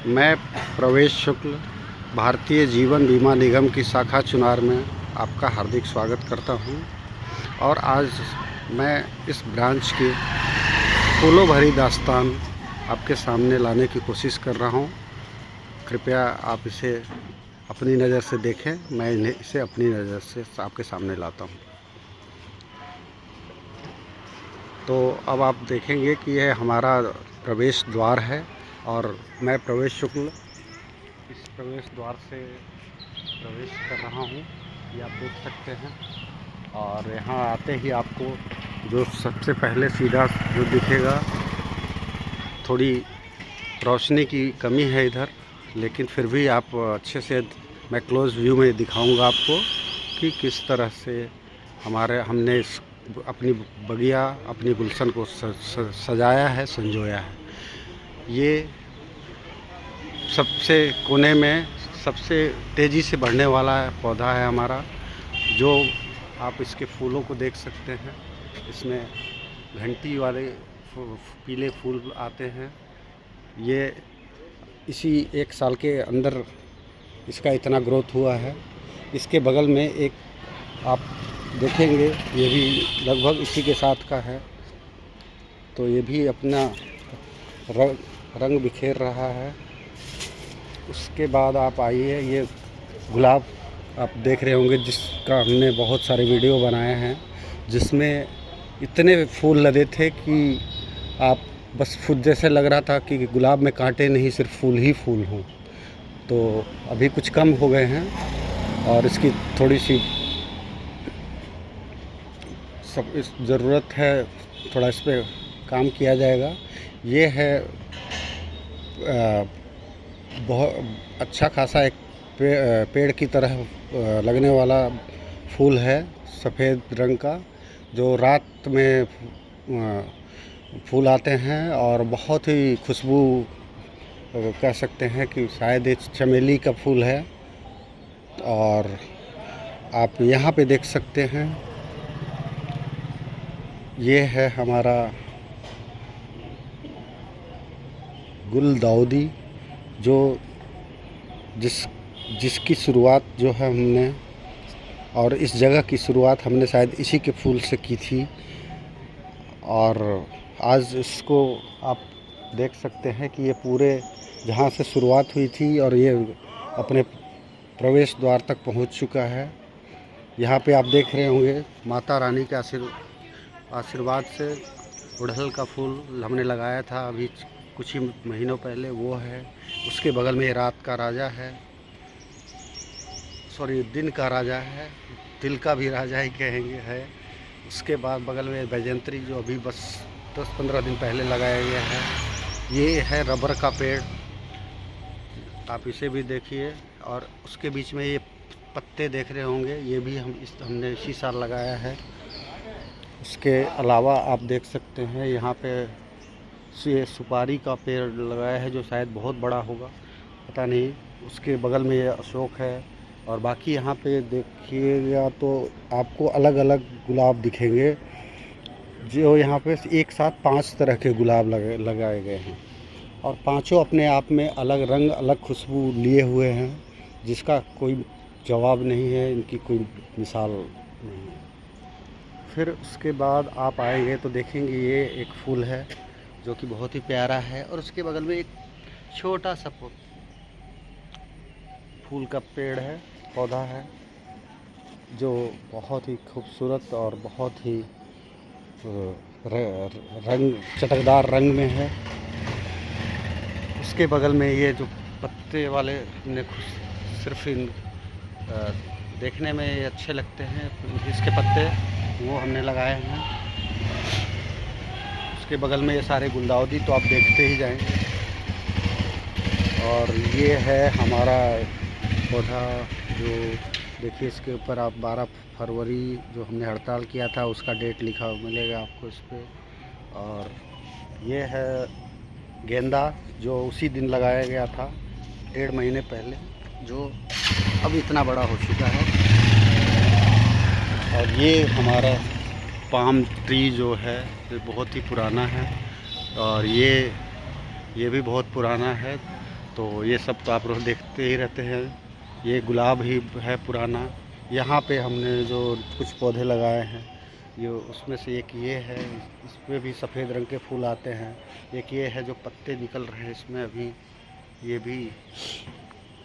मैं प्रवेश शुक्ल भारतीय जीवन बीमा निगम की शाखा चुनार में आपका हार्दिक स्वागत करता हूं और आज मैं इस ब्रांच की फूलों भरी दास्तान आपके सामने लाने की कोशिश कर रहा हूं। कृपया आप इसे अपनी नज़र से देखें। मैं इसे अपनी नज़र से आपके सामने लाता हूं। तो अब आप देखेंगे कि यह हमारा प्रवेश द्वार है और मैं प्रवेश शुक्ल इस प्रवेश द्वार से प्रवेश कर रहा हूँ, ये आप देख सकते हैं। और यहाँ आते ही आपको जो सबसे पहले सीधा जो दिखेगा, थोड़ी रोशनी की कमी है इधर, लेकिन फिर भी आप अच्छे से मैं क्लोज़ व्यू में दिखाऊंगा आपको कि किस तरह से हमने अपनी बगिया, अपनी गुलशन को सजाया है, संजोया है। ये सबसे कोने में सबसे तेज़ी से बढ़ने वाला पौधा है हमारा, जो आप इसके फूलों को देख सकते हैं। इसमें घंटी वाले पीले फूल आते हैं। ये इसी एक साल के अंदर इसका इतना ग्रोथ हुआ है। इसके बगल में एक आप देखेंगे, ये भी लगभग इसी के साथ का है। तो ये भी अपना रंग बिखेर रहा है। उसके बाद आप आइए, ये गुलाब आप देख रहे होंगे, जिसका हमने बहुत सारे वीडियो बनाए हैं, जिसमें इतने फूल लदे थे कि आप बस खुद जैसे लग रहा था कि गुलाब में कांटे नहीं, सिर्फ फूल ही फूल हों। तो अभी कुछ कम हो गए हैं और इसकी थोड़ी सी इस ज़रूरत है, थोड़ा इस पर काम किया जाएगा। ये है बहुत अच्छा खासा एक पेड़ की तरह लगने वाला फूल है, सफ़ेद रंग का, जो रात में फूल आते हैं और बहुत ही खुशबू कह सकते हैं कि शायद ये चमेली का फूल है। और आप यहाँ पे देख सकते हैं, ये है हमारा गुलदाउदी, जो जिसकी शुरुआत जो है हमने, और इस जगह की शुरुआत हमने शायद इसी के फूल से की थी। और आज इसको आप देख सकते हैं कि ये पूरे जहाँ से शुरुआत हुई थी और ये अपने प्रवेश द्वार तक पहुँच चुका है। यहाँ पे आप देख रहे होंगे माता रानी के आशीर्वाद से गुड़हल का फूल हमने लगाया था अभी कुछ ही महीनों पहले, वो है। उसके बगल में रात का राजा है, सॉरी दिन का राजा है, दिल का भी राजा ही कहेंगे है। उसके बाद बगल में बैजंत्री, जो अभी बस 10-15 दिन पहले लगाया गया है। ये है रबर का पेड़, आप इसे भी देखिए। और उसके बीच में ये पत्ते देख रहे होंगे, ये भी हमने इसी साल लगाया है। उसके अलावा आप देख सकते हैं यहाँ पे ये सुपारी का पेड़ लगाया है, जो शायद बहुत बड़ा होगा, पता नहीं। उसके बगल में ये अशोक है। और बाकी यहाँ पे देखिएगा तो आपको अलग अलग गुलाब दिखेंगे, जो यहाँ पे एक साथ 5 तरह के गुलाब लगाए गए हैं और पांचों अपने आप में अलग रंग, अलग खुशबू लिए हुए हैं, जिसका कोई जवाब नहीं है, इनकी कोई मिसाल नहीं है। फिर उसके बाद आप आएंगे तो देखेंगे ये एक फूल है जो कि बहुत ही प्यारा है, और उसके बगल में एक छोटा सा फूल का पेड़ है, पौधा है, जो बहुत ही खूबसूरत और बहुत ही रंग चटकदार रंग में है। उसके बगल में ये जो पत्ते वाले हमने सिर्फ देखने में ये अच्छे लगते हैं, इसके पत्ते, वो हमने लगाए हैं। उसके बगल में ये सारे गुलदाउदी तो आप देखते ही जाएंगे। और ये है हमारा पौधा, जो देखिए इसके ऊपर आप 12 फरवरी जो हमने हड़ताल किया था उसका डेट लिखा मिलेगा आपको इस पर। और ये है गेंदा, जो उसी दिन लगाया गया था 1.5 महीने पहले, जो अब इतना बड़ा हो चुका है। और ये हमारा पाम ट्री जो है, ये बहुत ही पुराना है, और ये भी बहुत पुराना है। तो ये सब तो आप रोज़ देखते ही रहते हैं। ये गुलाब ही है पुराना। यहाँ पे हमने जो कुछ पौधे लगाए हैं, ये उसमें से एक ये है, इसमें भी सफ़ेद रंग के फूल आते हैं। एक ये है जो पत्ते निकल रहे हैं इसमें अभी, ये भी।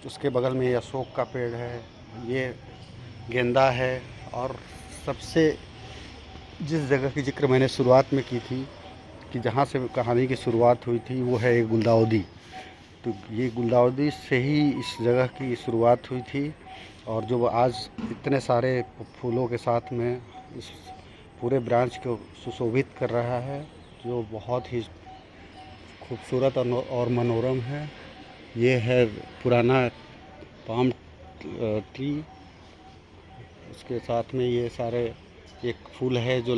उसके बगल में ये अशोक का पेड़ है, ये गेंदा है। और सबसे जिस जगह की जिक्र मैंने शुरुआत में की थी कि जहाँ से कहानी की शुरुआत हुई थी, वो है एक गुलदाउदी। तो ये गुलदाउदी से ही इस जगह की शुरुआत हुई थी, और जो आज इतने सारे फूलों के साथ में इस पूरे ब्रांच को सुशोभित कर रहा है, जो बहुत ही खूबसूरत और मनोरम है। ये है पुराना पाम ट्री। उसके साथ में ये सारे एक फूल है जो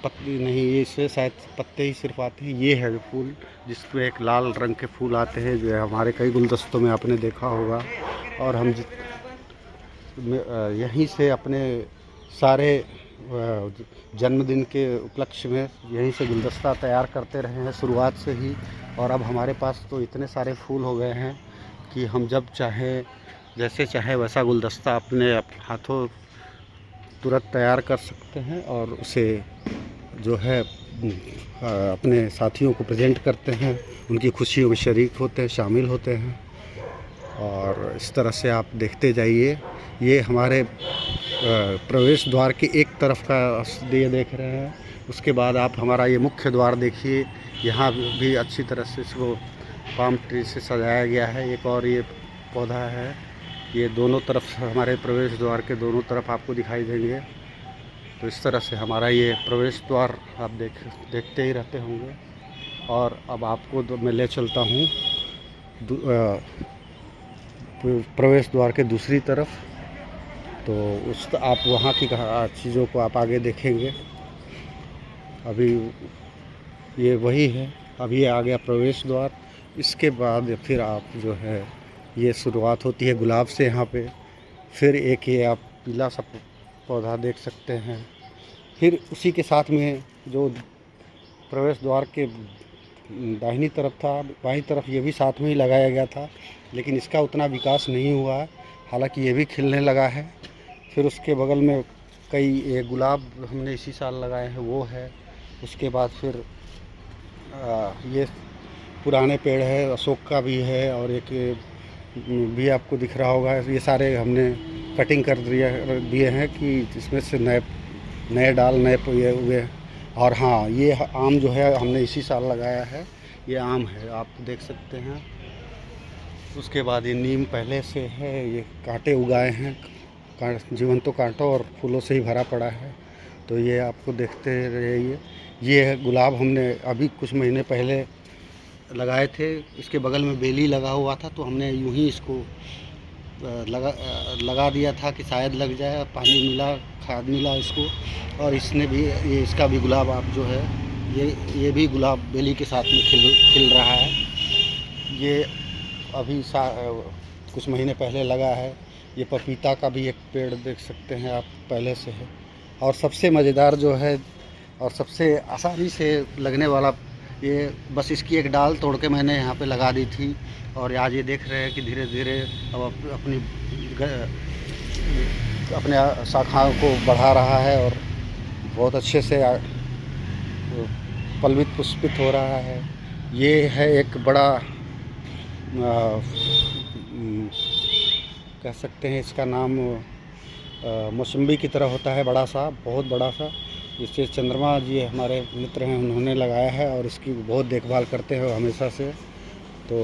पत्ती नहीं, ये इससे शायद पत्ते ही सिर्फ आते हैं। ये है जो फूल जिसमें एक लाल रंग के फूल आते हैं, जो हमारे कई गुलदस्तों में आपने देखा होगा। और हम यहीं से अपने सारे जन्मदिन के उपलक्ष्य में यहीं से गुलदस्ता तैयार करते रहे हैं शुरुआत से ही। और अब हमारे पास तो इतने सारे फूल हो गए हैं कि हम जब चाहें, जैसे चाहे वैसा गुलदस्ता अपने हाथों तुरंत तैयार कर सकते हैं, और उसे जो है अपने साथियों को प्रेजेंट करते हैं, उनकी खुशियों में शरीक होते हैं, शामिल होते हैं। और इस तरह से आप देखते जाइए। ये हमारे प्रवेश द्वार के एक तरफ का ये देख रहे हैं। उसके बाद आप हमारा ये मुख्य द्वार देखिए, यहाँ भी अच्छी तरह से इसको पाम ट्री से सजाया गया है। एक और ये पौधा है, ये दोनों तरफ हमारे प्रवेश द्वार के दोनों तरफ आपको दिखाई देंगे। तो इस तरह से हमारा ये प्रवेश द्वार आप देखते ही रहते होंगे। और अब आपको मैं ले चलता हूँ प्रवेश द्वार के दूसरी तरफ। तो आप वहाँ की चीज़ों को आप आगे देखेंगे। अभी ये वही है, अभी आ गया प्रवेश द्वार। इसके बाद फिर आप जो है, ये शुरुआत होती है गुलाब से यहाँ पे। फिर एक ये आप पीला सा पौधा देख सकते हैं। फिर उसी के साथ में जो प्रवेश द्वार के दाहिनी तरफ था, बाईं तरफ ये भी साथ में ही लगाया गया था, लेकिन इसका उतना विकास नहीं हुआ है, हालांकि ये भी खिलने लगा है। फिर उसके बगल में कई ये गुलाब हमने इसी साल लगाए हैं, वो है। उसके बाद फिर ये पुराने पेड़ है, अशोक का भी है, और एक भी आपको दिख रहा होगा। ये सारे हमने कटिंग कर दिए हैं कि इसमें से नए डाल नए ये हुए। और हाँ, ये आम जो है हमने इसी साल लगाया है, ये आम है, आप देख सकते हैं। उसके बाद ये नीम पहले से है, ये कांटे उगाए हैं, जीवंतो कांटों और फूलों से ही भरा पड़ा है। तो ये आपको देखते रहिए। ये गुलाब हमने अभी कुछ महीने पहले लगाए थे, इसके बगल में बेली लगा हुआ था, तो हमने यूं ही इसको लगा दिया था कि शायद लग जाए। पानी मिला, खाद मिला इसको, और इसने भी ये इसका भी गुलाब आप जो है, ये भी गुलाब बेली के साथ में खिल रहा है। ये अभी कुछ महीने पहले लगा है। ये पपीता का भी एक पेड़ देख सकते हैं आप, पहले से है। और सबसे मज़ेदार जो है और सबसे आसानी से लगने वाला, ये बस इसकी एक डाल तोड़ के मैंने यहाँ पे लगा दी थी, और आज ये देख रहे हैं कि धीरे धीरे अब अपने शाखाओं को बढ़ा रहा है, और बहुत अच्छे से पल्लवित पुष्पित हो रहा है। ये है एक बड़ा कह सकते हैं, इसका नाम मौसम्बी की तरह होता है, बड़ा सा, बहुत बड़ा सा। जिससे चंद्रमा जी हमारे मित्र हैं, उन्होंने लगाया है, और इसकी बहुत देखभाल करते हैं हमेशा से। तो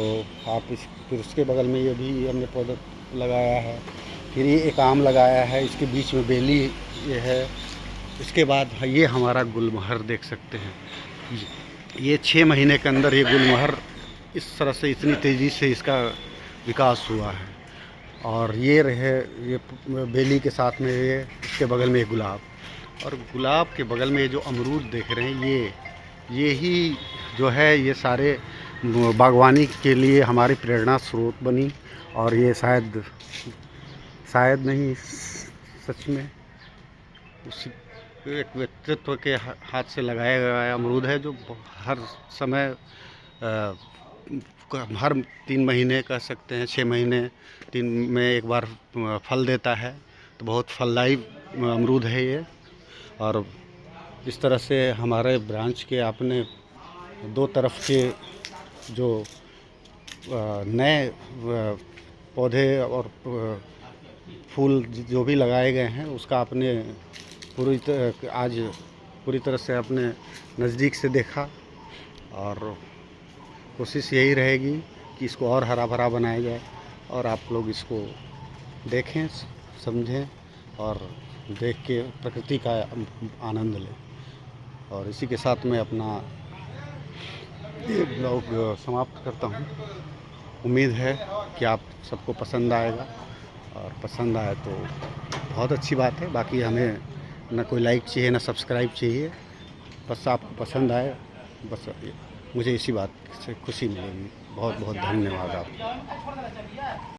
आप फिर उसके बगल में ये भी हमने पौधा लगाया है। फिर ये एक आम लगाया है, इसके बीच में बेली ये है। इसके बाद ये हमारा गुलमोहर देख सकते हैं। ये 6 महीने के अंदर ये गुलमोहर इस तरह से इतनी तेज़ी से इसका विकास हुआ है। और ये रहे ये बेली के साथ में ये, इसके बगल में एक गुलाब, और गुलाब के बगल में ये जो अमरूद देख रहे हैं, ये ही जो है, ये सारे बागवानी के लिए हमारी प्रेरणा स्रोत बनी। और ये शायद नहीं, सच में उस एक व्यक्तित्व के हाथ से लगाया गया अमरूद है, जो हर समय हर 3 महीने कह सकते हैं, 6 महीने 3 में एक बार फल देता है। तो बहुत फलदायी अमरूद है ये। और इस तरह से हमारे ब्रांच के आपने 2 तरफ के जो नए पौधे और फूल जो भी लगाए गए हैं उसका आपने आज पूरी तरह से अपने नज़दीक से देखा। और कोशिश यही रहेगी कि इसको और हरा भरा बनाया जाए और आप लोग इसको देखें, समझें और देख के प्रकृति का आनंद लें। और इसी के साथ मैं अपना ये ब्लॉग समाप्त करता हूँ। उम्मीद है कि आप सबको पसंद आएगा, और पसंद आए तो बहुत अच्छी बात है। बाकी हमें ना कोई लाइक चाहिए ना सब्सक्राइब चाहिए, बस आपको पसंद आए, बस मुझे इसी बात से खुशी मिलेगी। बहुत बहुत धन्यवाद आपका।